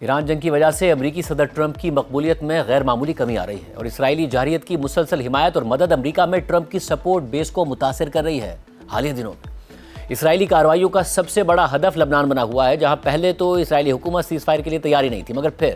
ایران جنگ کی وجہ سے امریکی صدر ٹرمپ کی مقبولیت میں غیر معمولی کمی آ رہی ہے اور اسرائیلی جارحیت کی مسلسل حمایت اور مدد امریکہ میں ٹرمپ کی سپورٹ بیس کو متاثر کر رہی ہے۔ حالیہ دنوں میں اسرائیلی کارروائیوں کا سب سے بڑا ہدف لبنان بنا ہوا ہے، جہاں پہلے تو اسرائیلی حکومت سیز فائر کے لیے تیار ہی نہیں تھی، مگر پھر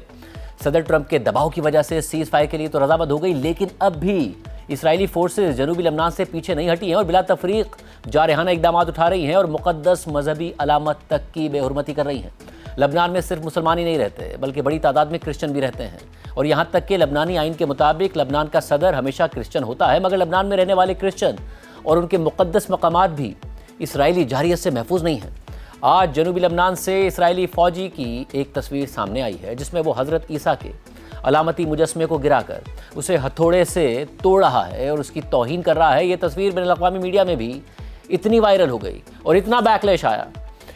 صدر ٹرمپ کے دباؤ کی وجہ سے سیز فائر کے لیے تو رضامند ہو گئی، لیکن اب بھی اسرائیلی فورسز جنوبی لبنان سے پیچھے نہیں ہٹی ہیں اور بلا تفریق جارحانہ اقدامات اٹھا رہی ہیں اور مقدس مذہبی علامت تک کی بے حرمتی کر رہی ہیں۔ لبنان میں صرف مسلمان ہی نہیں رہتے بلکہ بڑی تعداد میں کرسچن بھی رہتے ہیں، اور یہاں تک کہ لبنانی آئین کے مطابق لبنان کا صدر ہمیشہ کرسچن ہوتا ہے، مگر لبنان میں رہنے والے کرسچن اور ان کے مقدس مقامات بھی اسرائیلی جارحیت سے محفوظ نہیں ہیں۔ آج جنوبی لبنان سے اسرائیلی فوجی کی ایک تصویر سامنے آئی ہے جس میں وہ حضرت عیسیٰ کے علامتی مجسمے کو گرا کر اسے ہتھوڑے سے توڑ رہا ہے اور اس کی توہین کر رہا ہے۔ یہ تصویر بین الاقوامی میڈیا میں بھی اتنی وائرل ہو گئی اور اتنا بیکلیش آیا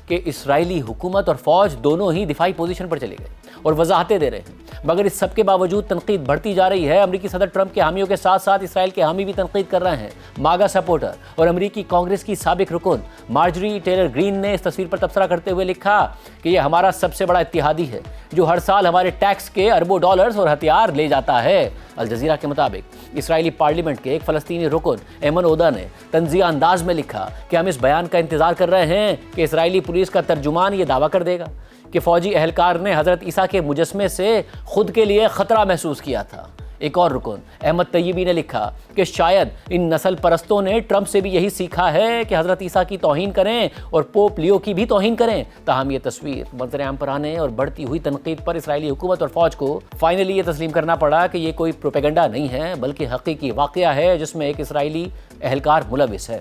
کہ اسرائیلی حکومت اور فوج دونوں ہی دفاعی پوزیشن پر چلے گئے اور وضاحتیں دے رہے ہیں، مگر اس سب کے باوجود تنقید بڑھتی جا رہی ہے۔ امریکی صدر ٹرمپ کے حامیوں کے ساتھ ساتھ اسرائیل کے حامی بھی تنقید کر رہے ہیں۔ ماگا سپورٹر اور امریکی کانگریس کی سابق رکن مارجری ٹیلر گرین نے اس تصویر پر تبصرہ کرتے ہوئے لکھا کہ یہ ہمارا سب سے بڑا اتحادی ہے جو ہر سال ہمارے ٹیکس کے اربوں ڈالرز اور ہتھیار لے جاتا ہے۔ الجزیرہ کے مطابق اسرائیلی پارلیمنٹ کے ایک فلسطینی رکن ایمن اودا نے طنزیہ انداز میں لکھا کہ ہم اس بیان کا انتظار کر رہے ہیں کہ اسرائیلی پولیس کا ترجمان یہ دعویٰ کر دے گا کہ فوجی اہلکار نے حضرت عیسیٰ کے مجسمے سے خود کے لیے خطرہ محسوس کیا تھا۔ ایک اور رکن احمد طیبی نے لکھا کہ شاید ان نسل پرستوں نے ٹرمپ سے بھی یہی سیکھا ہے کہ حضرت عیسیٰ کی توہین کریں اور پوپ لیو کی بھی توہین کریں۔ تاہم یہ تصویر منظر عام پر آنے اور بڑھتی ہوئی تنقید پر اسرائیلی حکومت اور فوج کو فائنلی یہ تسلیم کرنا پڑا کہ یہ کوئی پروپیگنڈا نہیں ہے بلکہ حقیقی واقعہ ہے جس میں ایک اسرائیلی اہلکار ملوث ہے۔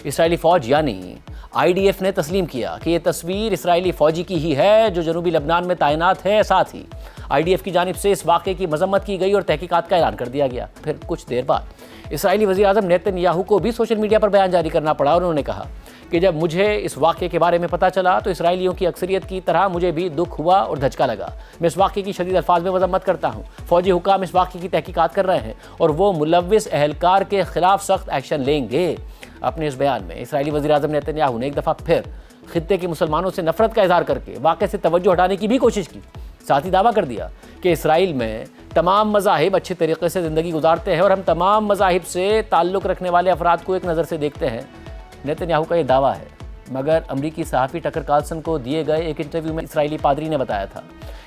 اسرائیلی فوج یعنی IDF نے تسلیم کیا کہ یہ تصویر اسرائیلی فوجی کی ہی ہے جو جنوبی لبنان میں تعینات ہے۔ ساتھ ہی IDF کی جانب سے اس واقعے کی مذمت کی گئی اور تحقیقات کا اعلان کر دیا گیا۔ پھر کچھ دیر بعد اسرائیلی وزیر اعظم نیتن یاہو کو بھی سوشل میڈیا پر بیان جاری کرنا پڑا اور انہوں نے کہا کہ جب مجھے اس واقعے کے بارے میں پتہ چلا تو اسرائیلیوں کی اکثریت کی طرح مجھے بھی دکھ ہوا اور دھچکا لگا۔ میں اس واقعے کی شدید الفاظ میں مذمت کرتا ہوں۔ فوجی حکام اس واقعے کی تحقیقات کر رہے ہیں اور وہ ملوث اہلکار کے خلاف سخت ایکشن لیں گے۔ اپنے اس بیان میں اسرائیلی وزیر اعظم نیتن یاہو نے ایک دفعہ پھر خطے کے مسلمانوں سے نفرت کا اظہار کر کے واقعے سے توجہ ہٹانے کی بھی کوشش کی۔ ساتھ ہی دعویٰ کر دیا کہ اسرائیل میں تمام مذاہب اچھے طریقے سے زندگی گزارتے ہیں اور ہم تمام مذاہب سے تعلق رکھنے والے افراد کو ایک نظر سے دیکھتے ہیں۔ نیتن یاہو کا یہ دعویٰ ہے، مگر امریکی صحافی ٹکر کارلسن کو دیے گئے ایک انٹرویو میں اسرائیلی پادری نے بتایا تھا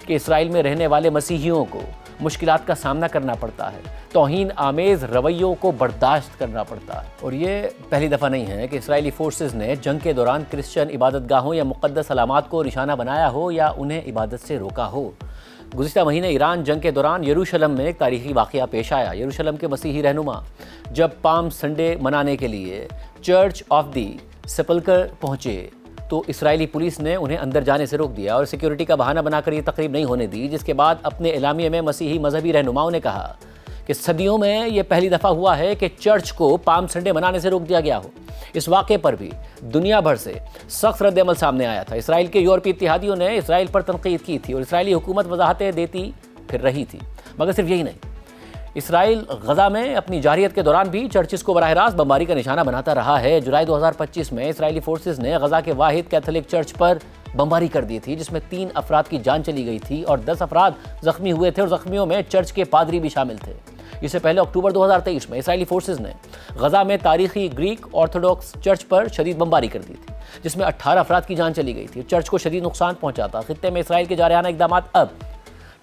کہ اسرائیل میں رہنے والے مسیحیوں کو مشکلات کا سامنا کرنا پڑتا ہے، توہین آمیز رویوں کو برداشت کرنا پڑتا ہے۔ اور یہ پہلی دفعہ نہیں ہے کہ اسرائیلی فورسز نے جنگ کے دوران کرسچن عبادت گاہوں یا مقدس علامات کو نشانہ بنایا ہو یا انہیں عبادت سے روکا ہو۔ گزشتہ مہینے ایران جنگ کے دوران یروشلم میں ایک تاریخی واقعہ پیش آیا۔ یروشلم کے مسیحی رہنما جب پام سنڈے منانے کے لیے چرچ آف دی سپلکر پہنچے تو اسرائیلی پولیس نے انہیں اندر جانے سے روک دیا اور سیکیورٹی کا بہانہ بنا کر یہ تقریب نہیں ہونے دی، جس کے بعد اپنے اعلامیے میں مسیحی مذہبی رہنماؤں نے کہا کہ صدیوں میں یہ پہلی دفعہ ہوا ہے کہ چرچ کو پام سنڈے منانے سے روک دیا گیا ہو۔ اس واقعے پر بھی دنیا بھر سے سخت رد عمل سامنے آیا تھا۔ اسرائیل کے یورپی اتحادیوں نے اسرائیل پر تنقید کی تھی اور اسرائیلی حکومت وضاحتیں دیتی پھر رہی تھی، مگر صرف یہی نہیں، اسرائیل غزہ میں اپنی جارحیت کے دوران بھی چرچز کو براہ راست بمباری کا نشانہ بناتا رہا ہے۔ جولائی 2025 میں اسرائیلی فورسز نے غزہ کے واحد کیتھولک چرچ پر بمباری کر دی تھی جس میں 3 افراد کی جان چلی گئی تھی اور 10 افراد زخمی ہوئے تھے اور زخمیوں میں چرچ کے پادری بھی شامل تھے۔ اس سے پہلے اکتوبر 2023 میں اسرائیلی فورسز نے غزہ میں تاریخی گریک آرتھوڈاکس چرچ پر شدید بمباری کر دی تھی جس میں 18 افراد کی جان چلی گئی تھی۔ چرچ کو شدید نقصان پہنچا تھا۔ خطے میں اسرائیل کے جارحانہ اقدامات اب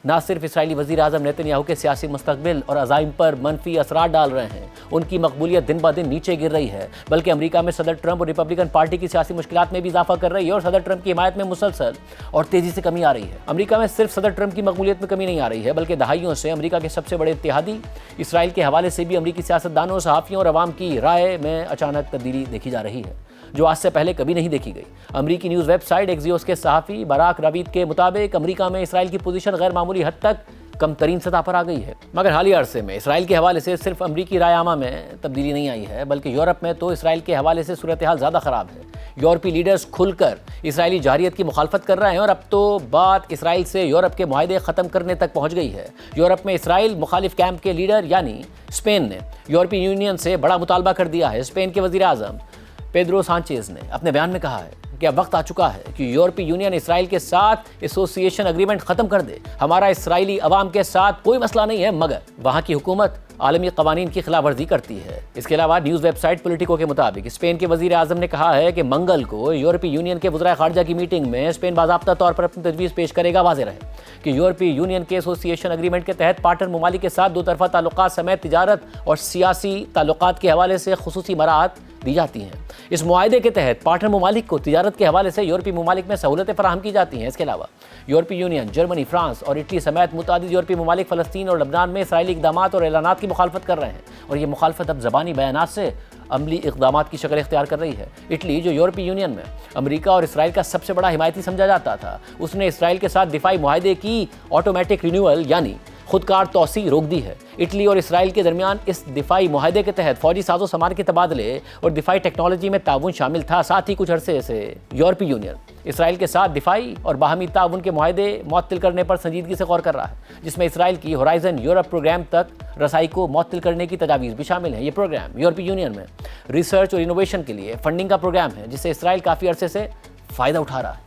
نہ صرف اسرائیلی وزیر اعظم نیتن یاہو کے سیاسی مستقبل اور عزائم پر منفی اثرات ڈال رہے ہیں، ان کی مقبولیت دن بدن نیچے گر رہی ہے، بلکہ امریکہ میں صدر ٹرمپ اور ریپبلکن پارٹی کی سیاسی مشکلات میں بھی اضافہ کر رہی ہے اور صدر ٹرمپ کی حمایت میں مسلسل اور تیزی سے کمی آ رہی ہے۔ امریکہ میں صرف صدر ٹرمپ کی مقبولیت میں کمی نہیں آ رہی ہے بلکہ دہائیوں سے امریکہ کے سب سے بڑے اتحادی اسرائیل کے حوالے سے بھی امریکی سیاستدانوں، صحافیوں اور عوام کی رائے میں اچانک تبدیلی دیکھی جا رہی ہے جو آج سے پہلے کبھی نہیں دیکھی گئی۔ امریکی نیوز ویب سائٹ ایکزیوس کے صحافی باراک راوید کے مطابق امریکہ میں اسرائیل کی پوزیشن غیر معمولی حد تک کم ترین سطح پر آ گئی ہے، مگر حالیہ عرصے میں اسرائیل کے حوالے سے صرف امریکی رائے عامہ میں تبدیلی نہیں آئی ہے بلکہ یورپ میں تو اسرائیل کے حوالے سے صورتحال زیادہ خراب ہے۔ یورپی لیڈرز کھل کر اسرائیلی جارحیت کی مخالفت کر رہے ہیں اور اب تو بات اسرائیل سے یورپ کے معاہدے ختم کرنے تک پہنچ گئی ہے۔ یورپ میں اسرائیل مخالف کیمپ کے لیڈر یعنی اسپین نے یورپی یونین سے بڑا مطالبہ کر دیا ہے۔ اسپین کے وزیر اعظم پیدرو سانچیز نے اپنے بیان میں کہا ہے کہ اب وقت آ چکا ہے کہ یورپی یونین اسرائیل کے ساتھ ایسوسیشن اگریمنٹ ختم کر دے. ہمارا اسرائیلی عوام کے ساتھ کوئی مسئلہ نہیں ہے، مگر وہاں کی حکومت عالمی قوانین کی خلاف ورزی کرتی ہے. اس کے علاوہ نیوز ویب سائٹ پولیٹیکو کے مطابق اسپین کے وزیر اعظم نے کہا ہے کہ منگل کو یورپی یونین کے وزرائے خارجہ کی میٹنگ میں اسپین باضابطہ طور پر اپنی تجویز پیش کرے گا. واضح رہے کہ یورپی یونین کے ایسوسیشن اگریمنٹ کے تحت پارٹنر ممالک کے ساتھ دو طرفہ تعلقات سمیت تجارت اور سیاسی تعلقات کے حوالے سے خصوصی مراعات دی جاتی ہیں. اس معاہدے کے تحت پارٹنر ممالک کو تجارت کے حوالے سے یورپی ممالک میں سہولتیں فراہم کی جاتی ہیں. اس کے علاوہ یورپی یونین، جرمنی، فرانس اور اٹلی سمیت متعدد یورپی ممالک فلسطین اور لبنان میں اسرائیلی اقدامات اور اعلانات کی مخالفت کر رہے ہیں، اور یہ مخالفت اب زبانی بیانات سے عملی اقدامات کی شکل اختیار کر رہی ہے. اٹلی، جو یورپی یونین میں امریکہ اور اسرائیل کا سب سے بڑا حمایتی سمجھا جاتا تھا، اس نے اسرائیل کے ساتھ دفاعی معاہدے کی آٹومیٹک رینیول یعنی خودکار توسیع روک دی ہے. اٹلی اور اسرائیل کے درمیان اس دفاعی معاہدے کے تحت فوجی ساز و سامان کے تبادلے اور دفاعی ٹیکنالوجی میں تعاون شامل تھا. ساتھ ہی کچھ عرصے سے یورپی یونین اسرائیل کے ساتھ دفاعی اور باہمی تعاون کے معاہدے معطل کرنے پر سنجیدگی سے غور کر رہا ہے، جس میں اسرائیل کی ہورائزن یورپ پروگرام تک رسائی کو معطل کرنے کی تجاویز بھی شامل ہیں. یہ پروگرام یورپی یونین میں ریسرچ اور انوویشن کے لیے فنڈنگ کا پروگرام ہے، جس سے اسرائیل کافی عرصے سے فائدہ اٹھا رہا ہے.